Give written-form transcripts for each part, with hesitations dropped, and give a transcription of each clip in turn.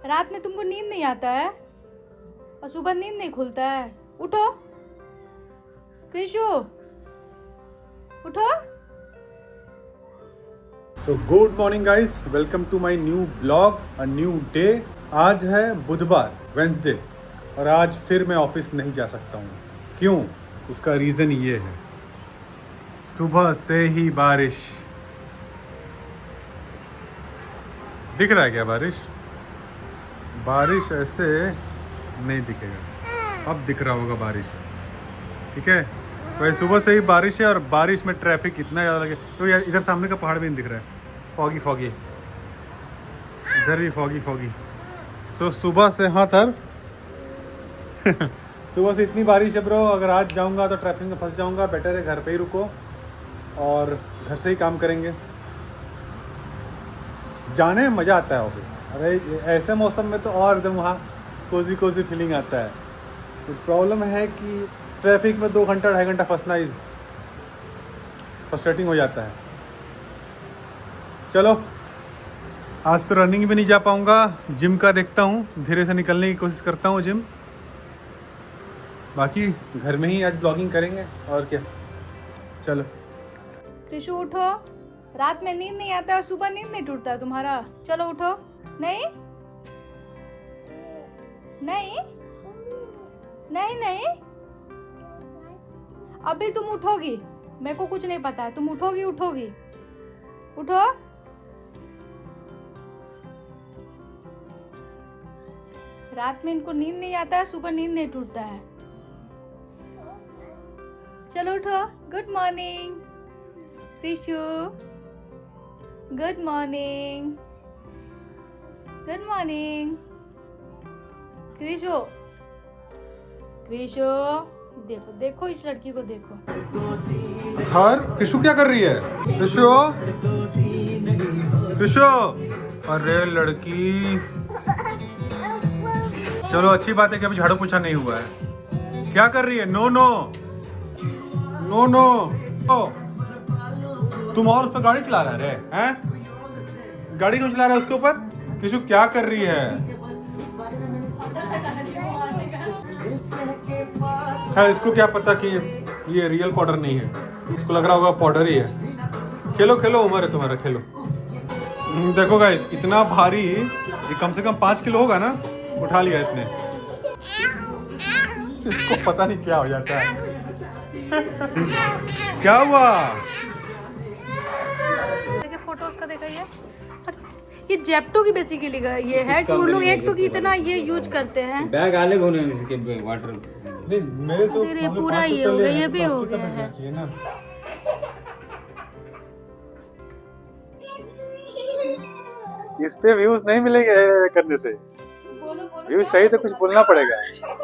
रात में तुमको नींद नहीं आता है और सुबह नींद नहीं खुलता है। उठो कृषु, उठो। So good morning guys, welcome to my new blog, a new day. आज है बुधवार, वेंसडे, और आज फिर मैं ऑफिस नहीं जा सकता हूँ। क्यों? उसका रीज़न ये है, सुबह से ही बारिश। दिख रहा है क्या बारिश? बारिश ऐसे नहीं दिखेगा, अब दिख रहा होगा बारिश। ठीक है, वही सुबह से ही बारिश है और बारिश में ट्रैफिक इतना ज़्यादा लगे। तो यार इधर सामने का पहाड़ भी नहीं दिख रहा है, फॉगी फॉगी, इधर भी फॉगी फॉगी। सो सुबह से, हाँ सर सुबह से इतनी बारिश है ब्रो, अगर आज जाऊंगा तो ट्रैफिक में फंस जाऊंगा। बेटर है घर पे ही रुको और घर से ही काम करेंगे। जाने में मज़ा आता है ऑफिस। अरे ऐसे मौसम में तो और एकदम वहाँ कोजी कोजी फीलिंग आता है। तो प्रॉब्लम है कि ट्रैफिक में 2 घंटा 2.5 घंटा फंसना इज फ्रस्ट्रेटिंग हो जाता है। चलो, आज तो रनिंग भी नहीं जा पाऊँगा, जिम का देखता हूँ, धीरे से निकलने की कोशिश करता हूँ जिम। बाकी घर में ही आज ब्लॉगिंग करेंगे और क्या। चलो कृषु उठो, रात में नींद नहीं आता और सुबह नींद नहीं टूटता है तुम्हारा। चलो उठो। नहीं नहीं नहीं नहीं, अभी तुम उठोगी, मेरे को कुछ नहीं पता है, तुम उठोगी उठोगी। उठो। रात में इनको नींद नहीं आता है, सुबह नींद नहीं टूटता है। चलो उठो। Good morning Krishu, good morning, good morning Krishu. Krishu देखो देखो, इस लड़की को देखो। हर कृषु क्या कर रही है? कृषु, कृषु, अरे लड़की। चलो अच्छी बात है कि अभी झाड़ू पोछा नहीं हुआ है। क्या कर रही है? No no no no. Oh, तुम और उस पर गाड़ी चला रहा है? हैं? गाड़ी क्यों चला रहा है उसके ऊपर? कृषु क्या कर रही है? खैर इसको क्या पता कि ये रियल पाउडर नहीं है, इसको लग रहा होगा पाउडर ही है। खेलो खेलो, उम्र है तुम्हारा, खेलो। देखो गाइस, इतना भारी, ये कम से कम 5 किलो होगा ना, उठा लिया इसने। इसको पता नहीं क्या हो जाता है। क्या हुआ? देखिए फोटोज का देखा ये जेप्टो की बेसिकली ये है कि वो लोग एक तो कि इतना ये यूज करते हैं। बैग अलग होने इसके वाटर नहीं, मेरे से ये पूरा ये हो गया, ये भी हो गया है। ना। इस पे व्यूज नहीं मिलेंगे करने से। व्यूज चाहिए तो कुछ बोलना पड़ेगा। चैनल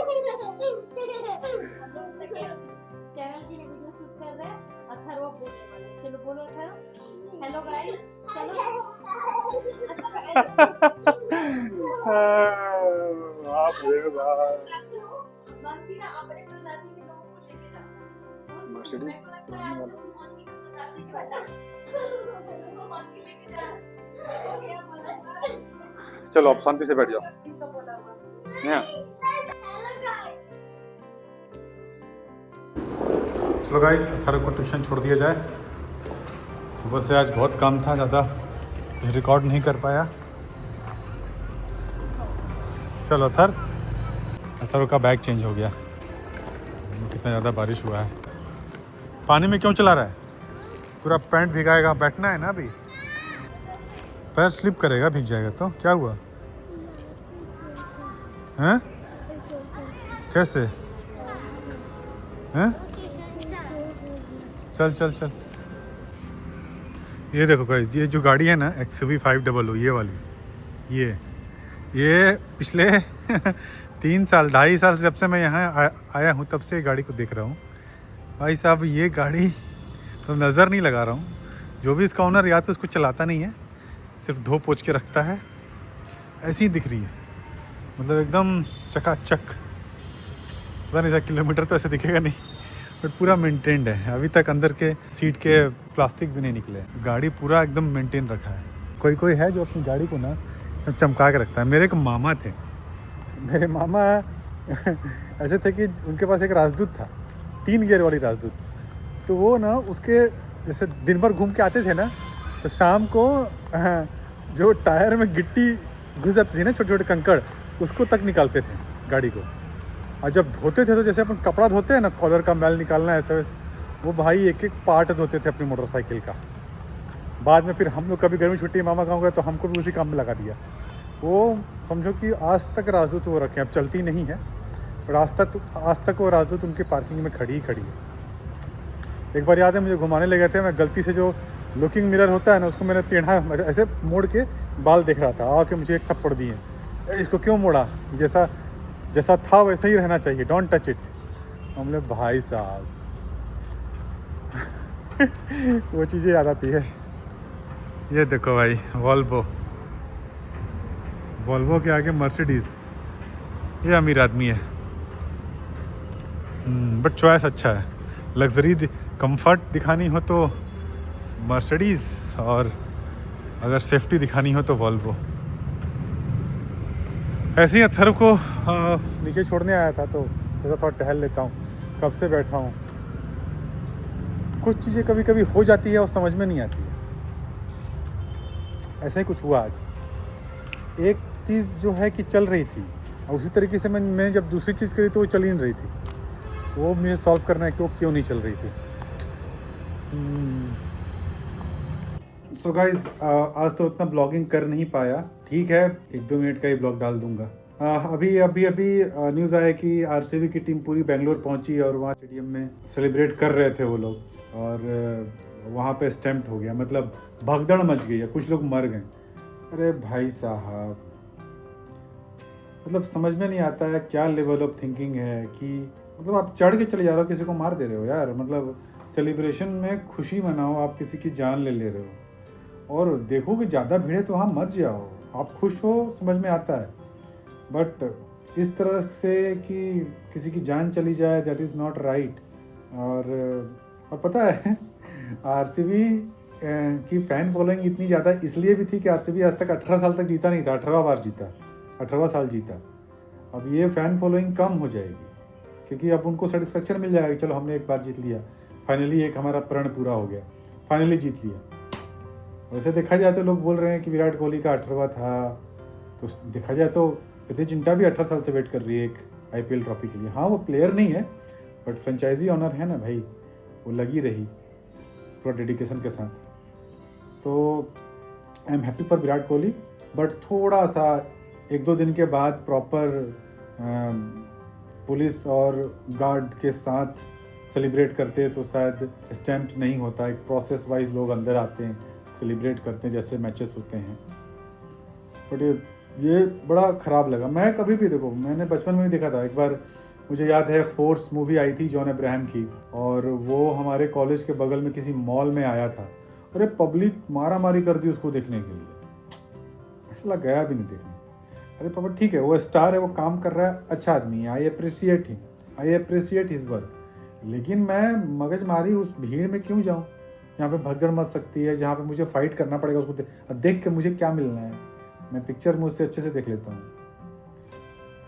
की वीडियो शूट कर रहे हैं, अथर्व बोलने वाला है। चलो बोलो अथर्व। हेलो गाइस, चलो। आप रे वाह, बाकी ना अपने प्रजाति के लोगों को लेके जाओ। मर्सिडीज सुनने वाला। चलो अब शांति से बैठ जाओ। यहाँ चलो गाइस, अथर्व को ट्यूशन छोड़ दिया जाए। सुबह से आज बहुत काम था, ज़्यादा कुछ रिकॉर्ड नहीं कर पाया। चलो अथर्व का बैग चेंज हो गया। कितना ज़्यादा बारिश हुआ है। पानी में क्यों चला रहा है? पूरा पैंट भीगाएगा। बैठना है ना अभी, पैर स्लिप करेगा, भीग जाएगा तो क्या हुआ? हैं? कैसे? हैं? चल चल चल। ये देखो गाइस, ये जो गाड़ी है ना XUV 500, ये वाली, ये पिछले 3 साल 2.5 साल से, जब से मैं यहाँ आया हूँ तब से ये गाड़ी को देख रहा हूँ। भाई साहब, ये गाड़ी तो नज़र नहीं लगा रहा हूँ। जो भी इसका ओनर या तो इसको चलाता नहीं है, सिर्फ धो पोछ के रखता है, ऐसी ही दिख रही है। मतलब एकदम चकाचक। पता नहीं था, किलोमीटर तो ऐसे दिखेगा नहीं, बट पूरा मेंटेन्ड है। अभी तक अंदर के सीट के प्लास्टिक भी नहीं निकले। गाड़ी पूरा एकदम मेंटेन रखा है। कोई है जो अपनी गाड़ी को ना चमका के रखता है। मेरे एक मामा थे, मेरे मामा ऐसे थे कि उनके पास एक राजदूत था, 3 गियर वाली राजदूत। तो वो ना उसके जैसे दिन भर घूम के आते थे ना, तो शाम को जो टायर में गिट्टी घुस जाती थी ना, छोटे छोटे कंकड़, उसको तक निकालते थे गाड़ी को। और जब धोते थे तो जैसे अपन कपड़ा धोते हैं ना, कॉलर का मैल निकालना ऐसा वैसे, वो भाई एक एक पार्ट धोते थे अपनी मोटरसाइकिल का। बाद में फिर हम लोग कभी गर्मी छुट्टी मामा गाँव गए तो हमको भी उसी काम में लगा दिया। वो समझो कि आज तक राजदूत वो रखे, अब चलती नहीं है, पर आज तक वो राजदूत उनकी पार्किंग में खड़ी है। एक बार याद है मुझे घुमाने ले गए थे, मैं गलती से जो लुकिंग मिरर होता है ना, उसको मैंने टेढ़ा ऐसे मोड़ के बाल देख रहा था, आके मुझे एक थप्पड़ दिए, इसको क्यों मोड़ा, जैसा था वैसा ही रहना चाहिए, डोंट टच इट। हमने भाई साहब वो चीज़ें याद आती है। ये देखो भाई, वॉल्वो के आगे मर्सिडीज़, ये अमीर आदमी है। बट चॉइस अच्छा है, लग्जरी कंफर्ट दिखानी हो तो मर्सिडीज़, और अगर सेफ्टी दिखानी हो तो वॉल्वो। ऐसे ही अथर्व को नीचे छोड़ने आया था तो सोचा थोड़ा टहल लेता हूँ, कब से बैठा हूँ। कुछ चीज़ें कभी कभी हो जाती है और समझ में नहीं आती है। ऐसा ही कुछ हुआ आज। एक चीज़ जो है कि चल रही थी, और उसी तरीके से मैंने जब दूसरी चीज़ करी तो वो चल ही नहीं रही थी। वो मुझे सॉल्व करना है कि वो क्यों नहीं चल रही थी। सो गाइज, आज तो उतना ब्लॉगिंग कर नहीं पाया, ठीक है 1-2 मिनट का ही ब्लॉग डाल दूंगा। अभी न्यूज़ आया कि आरसीबी की टीम पूरी बेंगलोर पहुंची और वहाँ स्टेडियम में सेलिब्रेट कर रहे थे वो लोग, और वहाँ पे स्टैम्प्ड हो गया, मतलब भगदड़ मच गई है, कुछ लोग मर गए। अरे भाई साहब, मतलब समझ में नहीं आता है क्या लेवल ऑफ थिंकिंग है कि मतलब आप चढ़ के चले जा रहे हो, किसी को मार दे रहे हो यार। मतलब सेलिब्रेशन में खुशी मनाओ, आप किसी की जान ले रहे हो। और देखो कि ज़्यादा भीड़ है तो वहाँ मत जाओ, आप खुश हो समझ में आता है, बट इस तरह से कि किसी की जान चली जाए, दैट इज़ नॉट राइट। और पता है आरसीबी की फ़ैन फॉलोइंग इतनी ज़्यादा इसलिए भी थी कि आरसीबी आज तक 18 साल तक जीता नहीं था, 18 बार जीता, 18वां साल जीता। अब ये फ़ैन फॉलोइंग कम हो जाएगी क्योंकि अब उनको सेटिस्फेक्शन मिल जाएगा कि चलो हमने एक बार जीत लिया, फाइनली एक हमारा प्रण पूरा हो गया, फाइनली जीत लिया। वैसे देखा जाए तो लोग बोल रहे हैं कि विराट कोहली का 18वां था, तो देखा जाए तो प्रीति जिंटा भी 18 साल से वेट कर रही है एक आईपीएल ट्रॉफी के लिए। हाँ वो प्लेयर नहीं है बट फ्रेंचाइजी ऑनर है ना भाई, वो लगी रही पूरा डेडिकेशन के साथ। तो I am happy for Virat Kohli, but थोड़ा सा 1-2 दिन के बाद प्रॉपर पुलिस और गार्ड के साथ सेलिब्रेट करते तो शायद स्टैम्प्ड नहीं होता। एक प्रोसेस वाइज लोग अंदर आते हैं, सेलिब्रेट करते हैं जैसे मैचेस होते हैं। बट ये बड़ा ख़राब लगा। मैं कभी भी देखो, मैंने बचपन में भी देखा था, एक बार मुझे याद है फोर्स मूवी आई थी जॉन अब्राहम की, और वो हमारे कॉलेज के बगल में किसी मॉल में आया था। अरे पब्लिक मारा मारी कर दी उसको देखने के लिए, ऐसा गया भी नहीं देखने। अरे पापा ठीक है, वो स्टार है, वो काम कर रहा है, अच्छा आदमी है, आई अप्रिशिएट हिज वर्क, लेकिन मैं मगजमारी उस भीड़ में क्यों जाऊँ जहाँ पे भगदड़ मच सकती है, जहाँ पे मुझे फाइट करना पड़ेगा उसको देख के मुझे क्या मिलना है। मैं पिक्चर मुझसे अच्छे से देख लेता हूँ।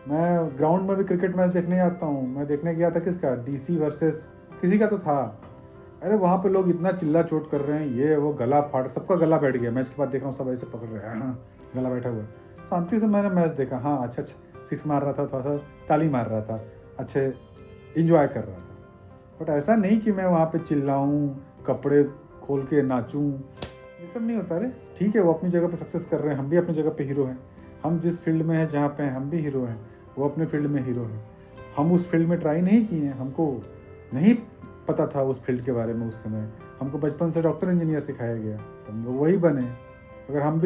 मैं ग्राउंड में भी क्रिकेट मैच देखने आता हूँ। मैं देखने गया था किसका, डीसी वर्सेस किसी का तो था। अरे वहाँ पे लोग इतना चिल्ला चोट कर रहे हैं, ये वो गला फाड़, सबका गला बैठ गया। मैच के बाद देख रहा हूँ सब ऐसे पकड़ रहे हैं, हाँ गला बैठा हुआ। शांति से मैंने मैच देखा, हाँ अच्छा 6 मार रहा था, थोड़ा सा ताली मार रहा था, अच्छे इंजॉय कर रहा था। बट ऐसा नहीं कि मैं वहाँ पे चिल्लाऊँ, कपड़े खोल के नाचूँ, ये सब नहीं होता। अरे ठीक है, वो अपनी जगह पे सक्सेस कर रहे हैं, हम भी अपनी जगह पे हीरो हैं। हम जिस फील्ड में हैं जहाँ पे हम भी हीरो हैं, वो अपने फील्ड में हीरो हैं। हम उस फील्ड में ट्राई नहीं किए हैं, हमको नहीं पता था उस फील्ड के बारे में उस समय। हमको बचपन से डॉक्टर इंजीनियर सिखाया गया, तो हम लोग वही बने। अगर हम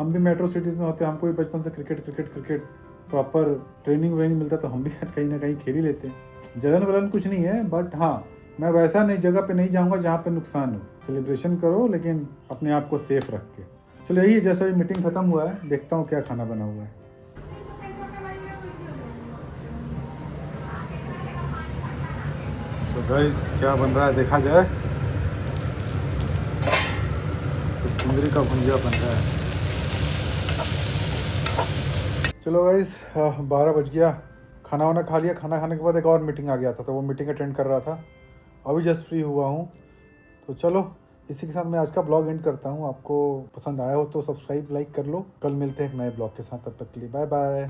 भी मेट्रो सिटीज़ में होते, हमको भी बचपन से क्रिकेट प्रॉपर ट्रेनिंग मिलता, तो हम भी आज कहीं ना कहीं खेल ही लेते। जलन वलन कुछ नहीं है, बट हाँ मैं वैसा नहीं जगह पे नहीं जाऊँगा जहाँ पे नुकसान हो। सेलिब्रेशन करो लेकिन अपने आप को सेफ रख के। चलो यही, जैसा भी मीटिंग ख़त्म हुआ है, देखता हूँ क्या खाना बना हुआ है। तो गाइस क्या बन रहा है देखा जाए। तो चिंगरी का भुंजिया बन रहा है। चलो गाइस 12 बज गया, खाना वाना खा लिया। खाना खाने के बाद एक और मीटिंग आ गया था, तो वो मीटिंग अटेंड कर रहा था। अभी जस्ट फ्री हुआ हूँ। तो चलो इसी के साथ मैं आज का ब्लॉग एंड करता हूँ। आपको पसंद आया हो तो सब्सक्राइब लाइक कर लो। कल मिलते हैं एक नए ब्लॉग के साथ, तब तक के लिए बाय बाय।